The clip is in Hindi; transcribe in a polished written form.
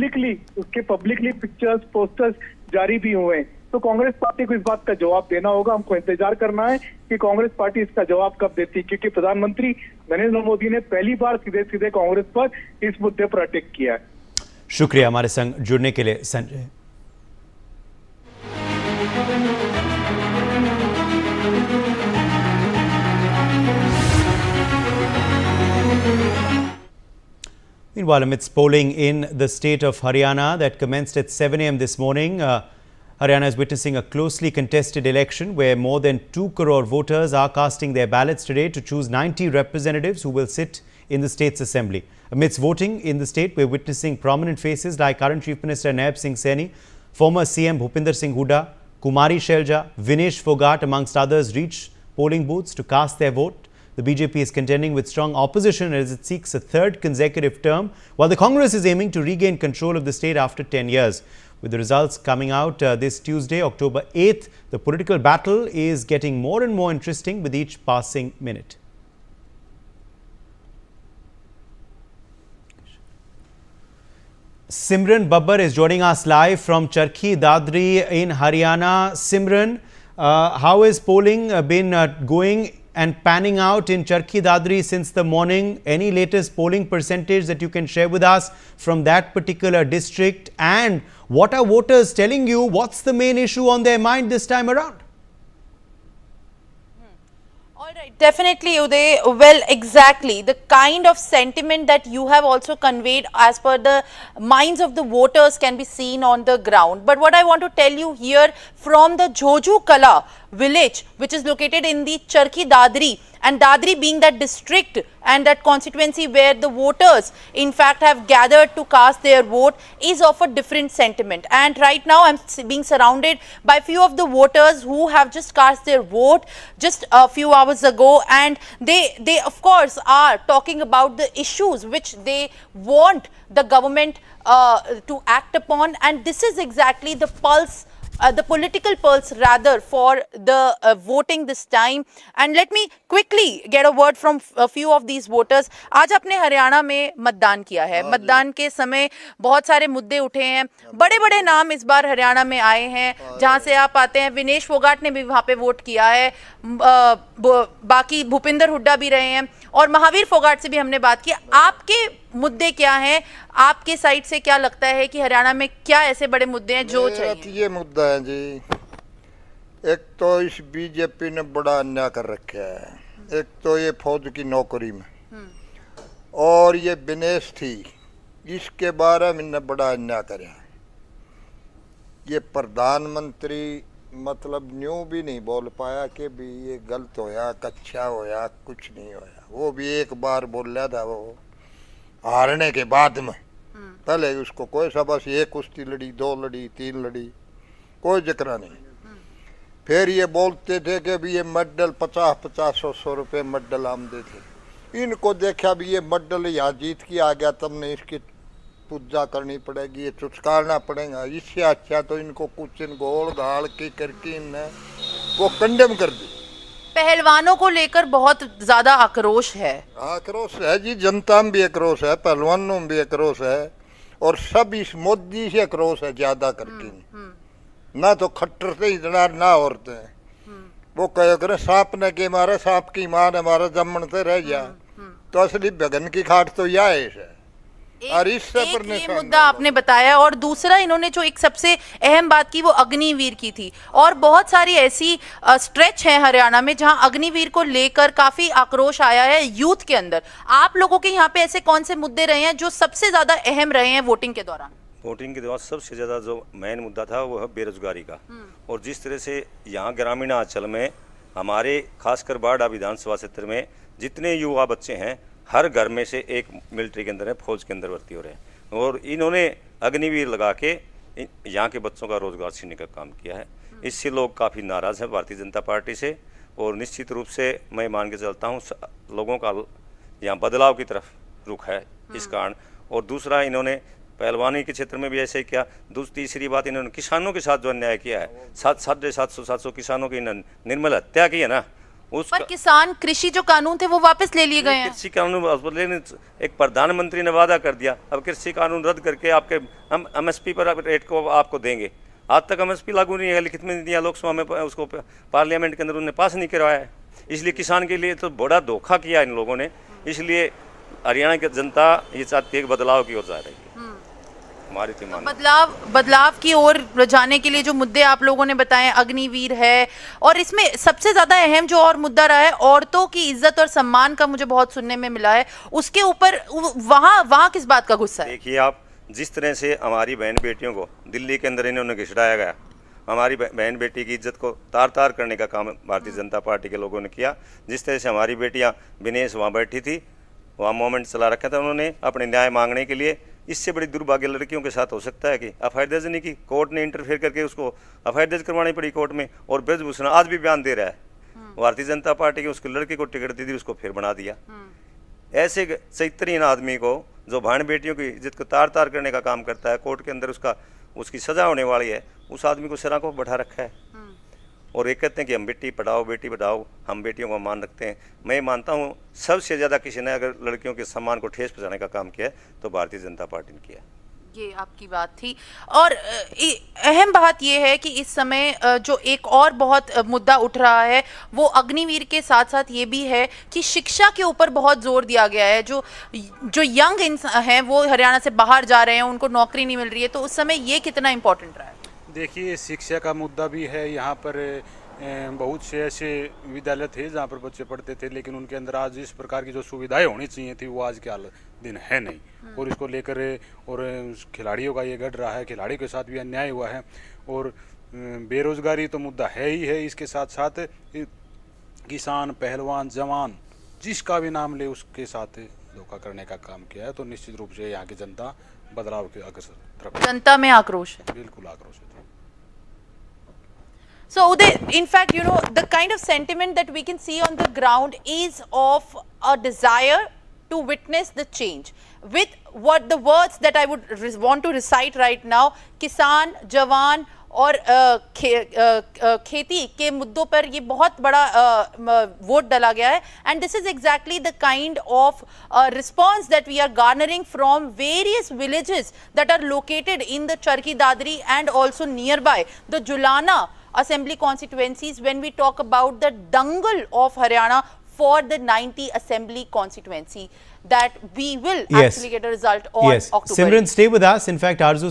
पब्लिकली पिक्चर्स, पोस्टर्स जारी भी हुए हैं। तो कांग्रेस पार्टी को इस बात का जवाब देना होगा। हमको इंतजार करना है कि कांग्रेस पार्टी इसका जवाब कब देती है, क्योंकि प्रधानमंत्री नरेंद्र मोदी ने पहली बार सीधे सीधे कांग्रेस पर इस मुद्दे पर अटैक किया है। शुक्रिया हमारे संग जुड़ने के लिए Sanjay. Meanwhile, amidst polling in the state of Haryana that commenced at 7 a.m. this morning, Haryana is witnessing a closely contested election where more than 2 crore voters are casting their ballots today to choose 90 representatives who will sit in the state's assembly. Amidst voting in the state, we're witnessing prominent faces like current Chief Minister Naib Singh Saini, former CM Bhupinder Singh Hooda, Kumari Shelja, Vinesh Phogat amongst others reach polling booths to cast their vote. The BJP is contending with strong opposition as it seeks a third consecutive term, while the Congress is aiming to regain control of the state after 10 years. With the results coming out this Tuesday, October 8th, the political battle is getting more and more interesting with each passing minute. Simran Babbar is joining us live from Charkhi Dadri in Haryana. Simran, how has polling been going and panning out in Charkhi Dadri since the morning? Any latest polling percentage that you can share with us from that particular district? And what are voters telling you? What's the main issue on their mind this time around? All right, definitely, Uday. Well, exactly the kind of sentiment that you have also conveyed as per the minds of the voters can be seen on the ground. But what I want to tell you here from the Joju Kala village, which is located in the Charkhi Dadri, and Dadri being that district and that constituency where the voters in fact have gathered to cast their vote, is of a different sentiment. And right now I'm being surrounded by few of the voters who have just cast their vote just a few hours ago, and they of course are talking about the issues which they want the government to act upon, and this is exactly the pulse, the political pulse rather, for the voting this time. And let me quickly get a word from a few of these voters. आज आपने हरियाणा में मतदान किया है, मतदान के समय बहुत सारे मुद्दे उठे हैं, बड़े बड़े नाम इस बार हरियाणा में आए हैं। जहां से आप आते हैं, विनेश फोगाट ने भी वहां पे वोट किया है, बाकी भूपिंदर हुड्डा भी रहे हैं, और महावीर फोगाट से भी हमने बात की। आपके मुद्दे क्या हैं? आपके साइड से क्या लगता है कि हरियाणा में क्या ऐसे बड़े मुद्दे हैं जो चाहिए? ये मुद्दा है जी, एक तो इस बीजेपी ने बड़ा अन्याय कर रखा है, एक तो ये फौज की नौकरी में, और ये विनेश थी, इसके बारे में इन्हें बड़ा अन्याय करा। ये प्रधानमंत्री मतलब न्यू भी नहीं बोल पाया कि भी ये गलत होया, कच्चा होया, कुछ नहीं होया। वो भी एक बार बोल रहा था, वो हारने के बाद में, पहले उसको कोई सा बस एक कुश्ती लड़ी, 2 लड़ी, 3 लड़ी, कोई जिक्र नहीं। फिर ये बोलते थे कि भी ये मेडल 50-50, 100 रुपये मेडल आम देते। इनको देखा भी ये मेडल यहाँ जीत के आ गया, तब ने इसकी पूजा करनी पड़ेगी, ये चुचकारना पड़ेगा। इससे अच्छा तो इनको कुछ गोल गाल की करके इन्हें वो कंडेम कर दी। पहलवानों को लेकर बहुत ज्यादा आक्रोश है। आक्रोश है जी, जनता में भी आक्रोश है, पहलवानों में भी आक्रोश है, और सब इस मोदी से आक्रोश है ज्यादा करके। ना तो खट्टर से इतना ना औरतें वो कहो करे सांप ने के मारे, सांप की मां ने मारे, जमन से रह गया। तो असली भगन की खाट तो यह है। एक ये मुद्दा आपने बताया, और दूसरा इन्होंने जो एक सबसे अहम बात की वो अग्निवीर की थी, और बहुत सारी ऐसी स्ट्रेच है हरियाणा में जहां अग्निवीर को लेकर काफी आक्रोश आया है यूथ के अंदर। आप लोगों के यहाँ पे ऐसे कौन से मुद्दे रहे हैं जो सबसे ज्यादा अहम रहे हैं वोटिंग के दौरान? वोटिंग के दौरान सबसे ज्यादा जो मेन मुद्दा था वो है बेरोजगारी का, और जिस तरह से यहाँ ग्रामीण अंचल में हमारे खासकर बाड़ा विधानसभा क्षेत्र में जितने युवा बच्चे हैं, हर घर में से एक मिलिट्री के अंदर है, फौज के अंदर भर्ती हो रहे हैं, और इन्होंने अग्निवीर लगा के यहाँ के बच्चों का रोजगार छीनने का काम किया है। इससे लोग काफ़ी नाराज़ हैं भारतीय जनता पार्टी से, और निश्चित रूप से मैं मान के चलता हूँ लोगों का यहाँ बदलाव की तरफ रुख है इस कारण। और दूसरा, इन्होंने पहलवानी के क्षेत्र में भी ऐसे किया। तीसरी बात, इन्होंने किसानों के साथ जो अन्याय किया है, 750-700 किसानों की निर्मल हत्या की है ना, उस पर किसान कृषि जो कानून थे वो वापस ले लिए गए हैं। कृषि कानून लेने एक प्रधानमंत्री ने वादा कर दिया, अब कृषि कानून रद्द करके आपके हम एमएसपी पर रेट को आपको देंगे। आज तक एमएसपी लागू नहीं है, लिखित में नहीं दिया, लोकसभा में उसको पार्लियामेंट के अंदर उन्होंने पास नहीं करवाया है। इसलिए किसान के लिए तो बड़ा धोखा किया इन लोगों ने। इसलिए हरियाणा की जनता ये चाहती है कि बदलाव की ओर जा रही है। हमारी तो मानना बदलाव की ओर जाने के लिए जो मुद्दे आप लोगों ने बताए, अग्निवीर है, और इसमें सबसे ज्यादा अहम जो और मुद्दा रहा है औरतों की इज्जत और सम्मान का मुझे बहुत सुनने में मिला है, उसके ऊपर वहां किस बात का गुस्सा है? देखिए आप, जिस तरह से हमारी बहन बेटियों को दिल्ली के अंदर इन्होंने घिसड़ाया गया, हमारी बहन बेटी की इज्जत को तार तार करने का काम भारतीय जनता पार्टी के लोगों ने किया। जिस तरह से हमारी बेटियां विनेश वहाँ बैठी थी, वहाँ मोमेंट चला रखा था उन्होंने अपने न्याय मांगने के लिए। इससे बड़ी दुर्भाग्य लड़कियों के साथ हो सकता है कि एफआईआर दर्ज नहीं की, कोर्ट ने इंटरफेयर करके उसको एफआईआर दर्ज करवानी पड़ी कोर्ट में। और ब्रजभूषण आज भी बयान दे रहा है, भारतीय जनता पार्टी की उसके लड़के को टिकट दी थी, उसको फिर बना दिया। ऐसे चरित्रहीन आदमी को, जो बहन बेटियों की इज्जत को तार तार करने का काम करता है, कोर्ट के अंदर उसकी सजा होने वाली है, उस आदमी को सरा को बैठा रखा है। और ये कहते हैं कि हम बेटी पढ़ाओ, हम बेटियों को मान रखते हैं। मैं मानता हूँ सबसे ज़्यादा किसी ने अगर लड़कियों के सम्मान को ठेस पहुँचाने का काम किया है तो भारतीय जनता पार्टी ने किया। ये आपकी बात थी। और अहम बात यह है कि इस समय जो एक और बहुत मुद्दा उठ रहा है वो अग्निवीर के साथ साथ ये भी है कि शिक्षा के ऊपर बहुत जोर दिया गया है। जो यंग इंसान हैं वो हरियाणा से बाहर जा रहे हैं, उनको नौकरी नहीं मिल रही है, तो उस समय ये कितना इम्पोर्टेंट रहा है? देखिए, शिक्षा का मुद्दा भी है। यहाँ पर बहुत से ऐसे विद्यालय थे जहाँ पर बच्चे पढ़ते थे, लेकिन उनके अंदर आज इस प्रकार की जो सुविधाएं होनी चाहिए थी वो आज के दिन है नहीं। और इसको लेकर और खिलाड़ियों का ये घट रहा है, खिलाड़ियों के साथ भी अन्याय हुआ है। और बेरोजगारी तो मुद्दा है ही है, इसके साथ साथ किसान, पहलवान, जवान, जिसका भी नाम ले उसके साथ धोखा करने का काम किया है। तो निश्चित रूप से यहाँ की जनता बदलाव के अग्रसर, जनता में आक्रोश है, बिल्कुल आक्रोश है। So Uday, in fact, you know, the kind of sentiment that we can see on the ground is of a desire to witness the change. With what the words that I would want to recite right now, किसान, जवान और खेती के मुद्दों पर ये बहुत बड़ा वोट डाला गया है, and this is exactly the kind of response that we are garnering from various villages that are located in the Charki Dadri and also nearby the Julana assembly constituencies when we talk about the dangle of Haryana for the 90 assembly constituency that we will actually get a result on October. Simran, stay with us. In fact, Arzu